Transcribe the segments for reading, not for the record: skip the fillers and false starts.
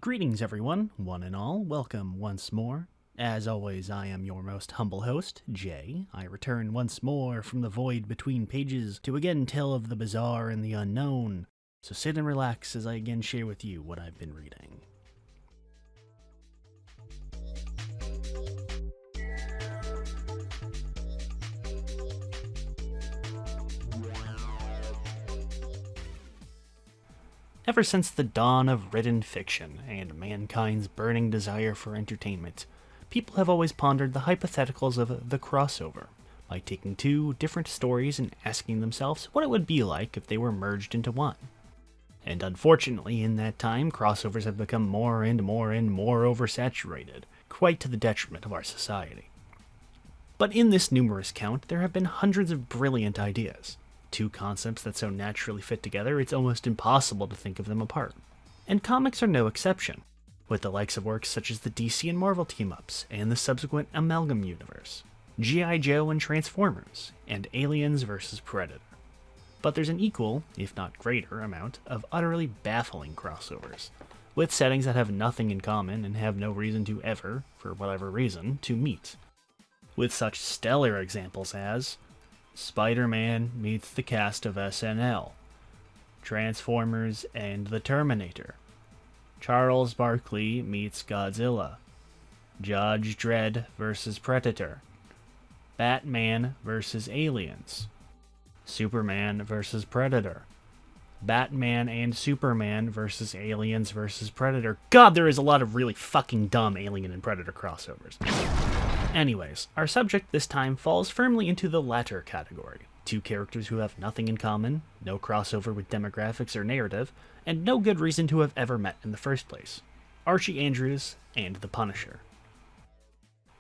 Greetings everyone, one and all, welcome once more. As always, I am your most humble host, Jay. I return once more from the void between pages to again tell of the bizarre and the unknown, so sit and relax as I again share with you what I've been reading. Ever since the dawn of written fiction and mankind's burning desire for entertainment, people have always pondered the hypotheticals of the crossover, by taking two different stories and asking themselves what it would be like if they were merged into one. And unfortunately, in that time, crossovers have become more and more oversaturated, quite to the detriment of our society. But in this numerous count, there have been hundreds of brilliant ideas. Two concepts that so naturally fit together, it's almost impossible to think of them apart. And comics are no exception, with the likes of works such as the DC and Marvel team-ups, and the subsequent Amalgam universe, G.I. Joe and Transformers, and Aliens vs. Predator. But there's an equal, if not greater, amount of utterly baffling crossovers, with settings that have nothing in common and have no reason to ever, for whatever reason, to meet. With such stellar examples as Spider-Man meets the cast of SNL, Transformers and the Terminator, Charles Barkley meets Godzilla, Judge Dredd vs. Predator, Batman vs. Aliens, Superman vs. Predator, Batman and Superman vs. Aliens vs. Predator. God, there is a lot of really fucking dumb Alien and Predator crossovers. Anyways, our subject this time falls firmly into the latter category. Two characters who have nothing in common, no crossover with demographics or narrative, and no good reason to have ever met in the first place. Archie Andrews and the Punisher.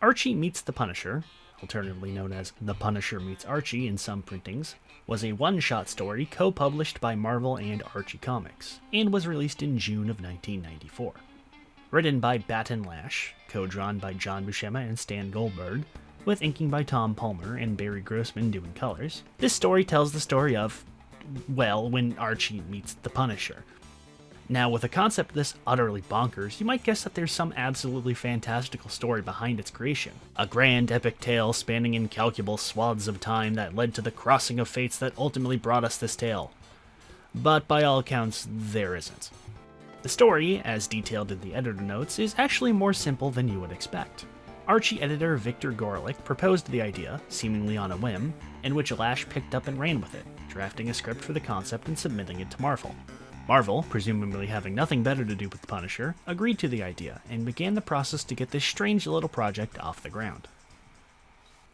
Archie Meets the Punisher, alternatively known as The Punisher Meets Archie in some printings, was a one-shot story co-published by Marvel and Archie Comics, and was released in June of 1994. Written by Batten Lash, co-drawn by John Buscema and Stan Goldberg, with inking by Tom Palmer and Barry Grossman doing colors, this story tells the story of, well, when Archie meets the Punisher. Now, with a concept this utterly bonkers, you might guess that there's some absolutely fantastical story behind its creation. A grand epic tale spanning incalculable swaths of time that led to the crossing of fates that ultimately brought us this tale. But by all accounts, there isn't. The story, as detailed in the editor notes, is actually more simple than you would expect. Archie editor Victor Gorelick proposed the idea, seemingly on a whim, in which Lash picked up and ran with it, drafting a script for the concept and submitting it to Marvel. Marvel, presumably having nothing better to do with the Punisher, agreed to the idea and began the process to get this strange little project off the ground.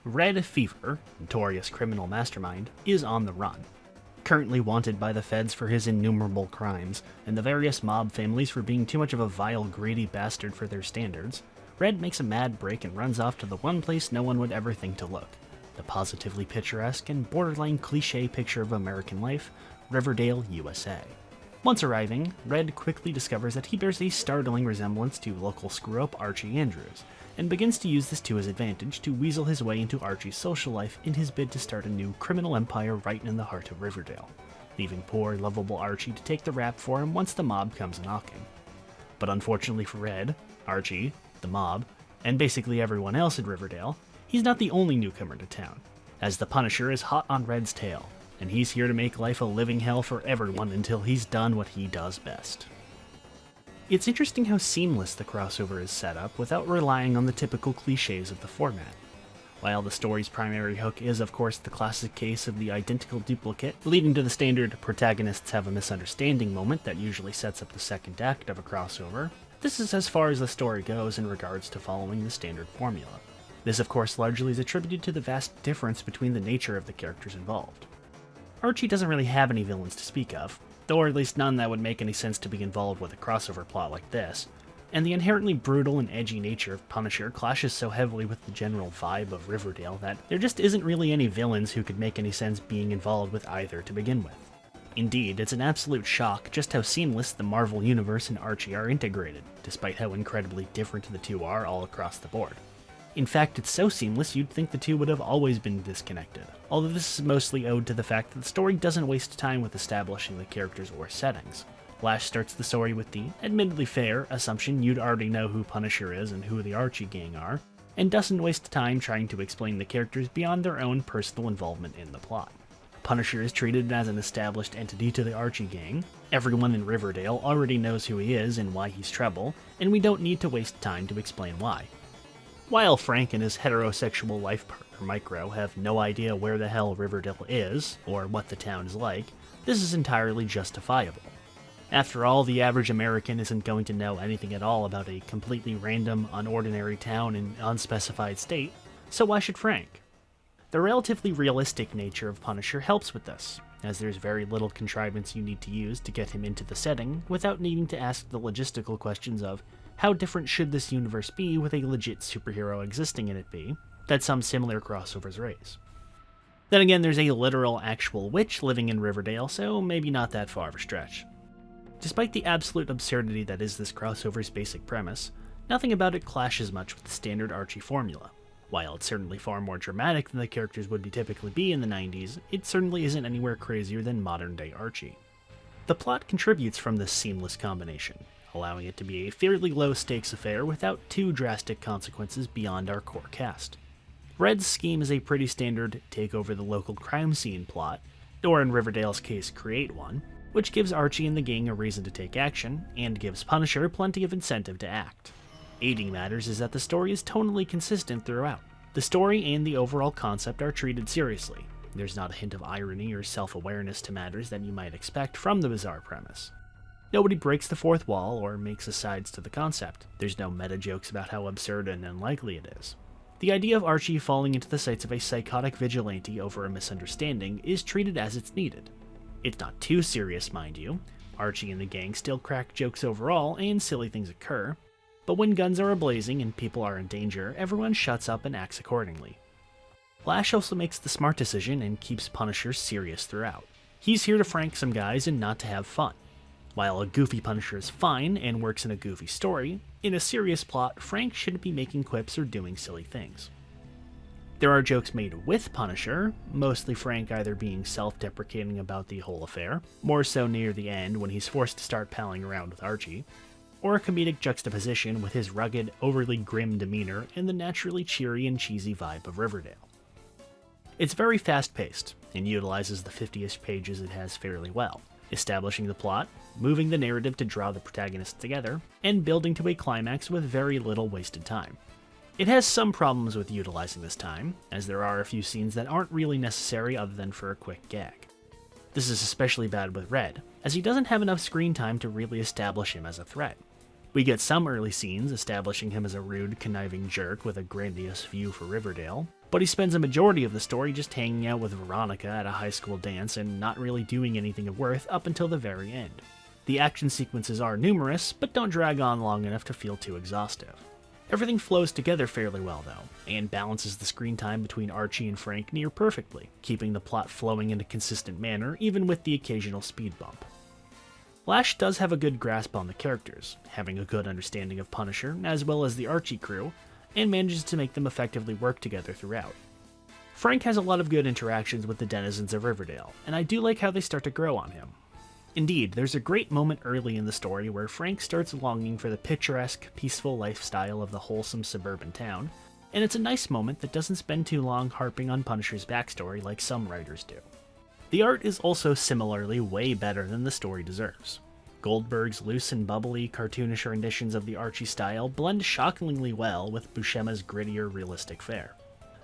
Red Fever, notorious criminal mastermind, is on the run. Currently wanted by the feds for his innumerable crimes, and the various mob families for being too much of a vile, greedy bastard for their standards, Red makes a mad break and runs off to the one place no one would ever think to look, the positively picturesque and borderline cliché picture of American life, Riverdale, USA. Once arriving, Red quickly discovers that he bears a startling resemblance to local screw-up Archie Andrews, and begins to use this to his advantage to weasel his way into Archie's social life in his bid to start a new criminal empire right in the heart of Riverdale, leaving poor, lovable Archie to take the rap for him once the mob comes knocking. But unfortunately for Red, Archie, the mob, and basically everyone else in Riverdale, he's not the only newcomer to town, as the Punisher is hot on Red's tail, and he's here to make life a living hell for everyone until he's done what he does best. It's interesting how seamless the crossover is set up without relying on the typical cliches of the format. While the story's primary hook is, of course, the classic case of the identical duplicate, leading to the standard protagonists have a misunderstanding moment that usually sets up the second act of a crossover, this is as far as the story goes in regards to following the standard formula. This, of course, largely is attributed to the vast difference between the nature of the characters involved. Archie doesn't really have any villains to speak of, or at least none that would make any sense to be involved with a crossover plot like this, and the inherently brutal and edgy nature of Punisher clashes so heavily with the general vibe of Riverdale that there just isn't really any villains who could make any sense being involved with either to begin with. Indeed, it's an absolute shock just how seamless the Marvel Universe and Archie are integrated, despite how incredibly different the two are all across the board. In fact, it's so seamless you'd think the two would have always been disconnected, although this is mostly owed to the fact that the story doesn't waste time with establishing the characters or settings. Lash starts the story with the, admittedly fair, assumption you'd already know who Punisher is and who the Archie gang are, and doesn't waste time trying to explain the characters beyond their own personal involvement in the plot. Punisher is treated as an established entity to the Archie gang. Everyone in Riverdale already knows who he is and why he's trouble, and we don't need to waste time to explain why. While Frank and his heterosexual life partner Micro have no idea where the hell Riverdale is, or what the town is like, this is entirely justifiable. After all, the average American isn't going to know anything at all about a completely random, unordinary town in an unspecified state, so why should Frank? The relatively realistic nature of Punisher helps with this, as there's very little contrivance you need to use to get him into the setting without needing to ask the logistical questions of how different should this universe be with a legit superhero existing in it be, that some similar crossovers raise. Then again, there's a literal actual witch living in Riverdale, so maybe not that far of a stretch. Despite the absolute absurdity that is this crossover's basic premise, nothing about it clashes much with the standard Archie formula. While it's certainly far more dramatic than the characters would typically be in the 90s, it certainly isn't anywhere crazier than modern-day Archie. The plot contributes from this seamless combination, allowing it to be a fairly low-stakes affair without too drastic consequences beyond our core cast. Red's scheme is a pretty standard take-over-the-local crime scene plot, or in Riverdale's case, create one, which gives Archie and the gang a reason to take action, and gives Punisher plenty of incentive to act. Aiding matters is that the story is tonally consistent throughout. The story and the overall concept are treated seriously. There's not a hint of irony or self-awareness to matters that you might expect from the bizarre premise. Nobody breaks the fourth wall or makes asides to the concept. There's no meta-jokes about how absurd and unlikely it is. The idea of Archie falling into the sights of a psychotic vigilante over a misunderstanding is treated as it's needed. It's not too serious, mind you. Archie and the gang still crack jokes overall, and silly things occur. But when guns are ablazing and people are in danger, everyone shuts up and acts accordingly. Lash also makes the smart decision and keeps Punisher serious throughout. He's here to prank some guys and not to have fun. While a goofy Punisher is fine and works in a goofy story, in a serious plot, Frank shouldn't be making quips or doing silly things. There are jokes made with Punisher, mostly Frank either being self-deprecating about the whole affair, more so near the end when he's forced to start palling around with Archie, or a comedic juxtaposition with his rugged, overly grim demeanor and the naturally cheery and cheesy vibe of Riverdale. It's very fast-paced, and utilizes the 50-ish pages it has fairly well, establishing the plot, moving the narrative to draw the protagonists together, and building to a climax with very little wasted time. It has some problems with utilizing this time, as there are a few scenes that aren't really necessary other than for a quick gag. This is especially bad with Red, as he doesn't have enough screen time to really establish him as a threat. We get some early scenes establishing him as a rude, conniving jerk with a grandiose view for Riverdale, but he spends a majority of the story just hanging out with Veronica at a high school dance and not really doing anything of worth up until the very end. The action sequences are numerous, but don't drag on long enough to feel too exhaustive. Everything flows together fairly well though, and balances the screen time between Archie and Frank near perfectly, keeping the plot flowing in a consistent manner even with the occasional speed bump. Lash does have a good grasp on the characters, having a good understanding of Punisher as well as the Archie crew, and manages to make them effectively work together throughout. Frank has a lot of good interactions with the denizens of Riverdale, and I do like how they start to grow on him. Indeed, there's a great moment early in the story where Frank starts longing for the picturesque, peaceful lifestyle of the wholesome suburban town, and it's a nice moment that doesn't spend too long harping on Punisher's backstory like some writers do. The art is also similarly way better than the story deserves. Goldberg's loose and bubbly, cartoonish renditions of the Archie style blend shockingly well with Buscema's grittier, realistic fare.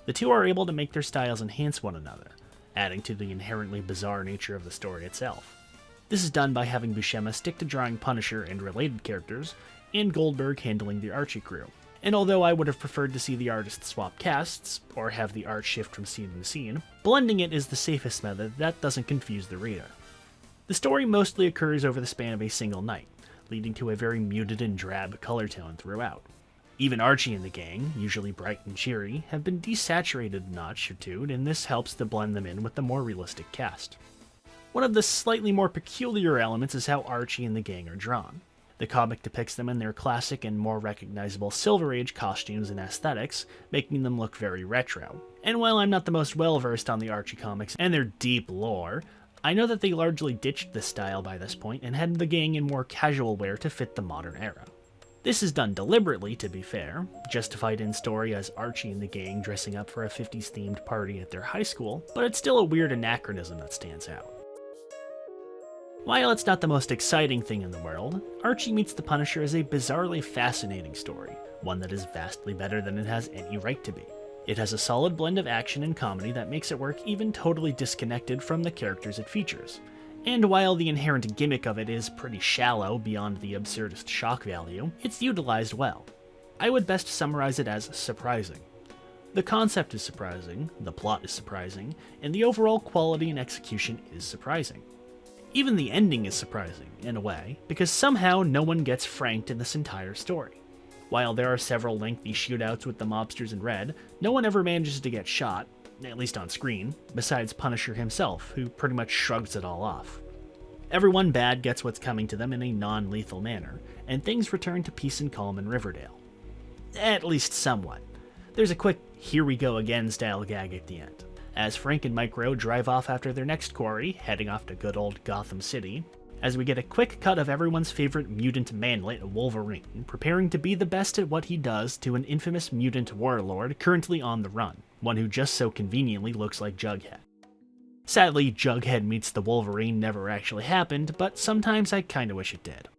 The two are able to make their styles enhance one another, adding to the inherently bizarre nature of the story itself. This is done by having Buscema stick to drawing Punisher and related characters, and Goldberg handling the Archie crew. And although I would have preferred to see the artists swap casts, or have the art shift from scene to scene, blending it is the safest method that doesn't confuse the reader. The story mostly occurs over the span of a single night, leading to a very muted and drab color tone throughout. Even Archie and the gang, usually bright and cheery, have been desaturated a notch or two, and this helps to blend them in with the more realistic cast. One of the slightly more peculiar elements is how Archie and the gang are drawn. The comic depicts them in their classic and more recognizable Silver Age costumes and aesthetics, making them look very retro. And while I'm not the most well-versed on the Archie comics and their deep lore, I know that they largely ditched this style by this point and had the gang in more casual wear to fit the modern era. This is done deliberately, to be fair, justified in story as Archie and the gang dressing up for a 50s-themed party at their high school, but it's still a weird anachronism that stands out. While it's not the most exciting thing in the world, Archie Meets the Punisher is a bizarrely fascinating story, one that is vastly better than it has any right to be. It has a solid blend of action and comedy that makes it work even totally disconnected from the characters it features. And while the inherent gimmick of it is pretty shallow beyond the absurdist shock value, it's utilized well. I would best summarize it as surprising. The concept is surprising, the plot is surprising, and the overall quality and execution is surprising. Even the ending is surprising, in a way, because somehow no one gets franked in this entire story. While there are several lengthy shootouts with the mobsters in red, no one ever manages to get shot, at least on screen, besides Punisher himself, who pretty much shrugs it all off. Everyone bad gets what's coming to them in a non-lethal manner, and things return to peace and calm in Riverdale. At least somewhat. There's a quick here we go again style gag at the end, as Frank and Micro drive off after their next quarry, heading off to good old Gotham City, as we get a quick cut of everyone's favorite mutant manlet, Wolverine, preparing to be the best at what he does to an infamous mutant warlord currently on the run, one who just so conveniently looks like Jughead. Sadly, Jughead meets the Wolverine never actually happened, but sometimes I kinda wish it did.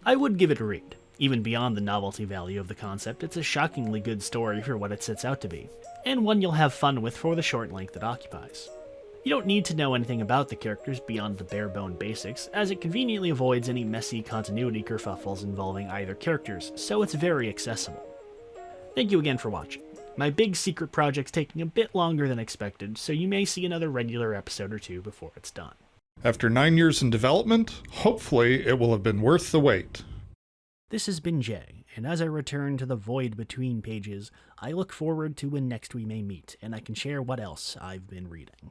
I would give it a read. Even beyond the novelty value of the concept, it's a shockingly good story for what it sets out to be, and one you'll have fun with for the short length it occupies. You don't need to know anything about the characters beyond the bare-bone basics, as it conveniently avoids any messy continuity kerfuffles involving either characters, so it's very accessible. Thank you again for watching. My big secret project's taking a bit longer than expected, so you may see another regular episode or two before it's done. After 9 years in development, hopefully it will have been worth the wait. This has been Jay, and as I return to the void between pages, I look forward to when next we may meet, and I can share what else I've been reading.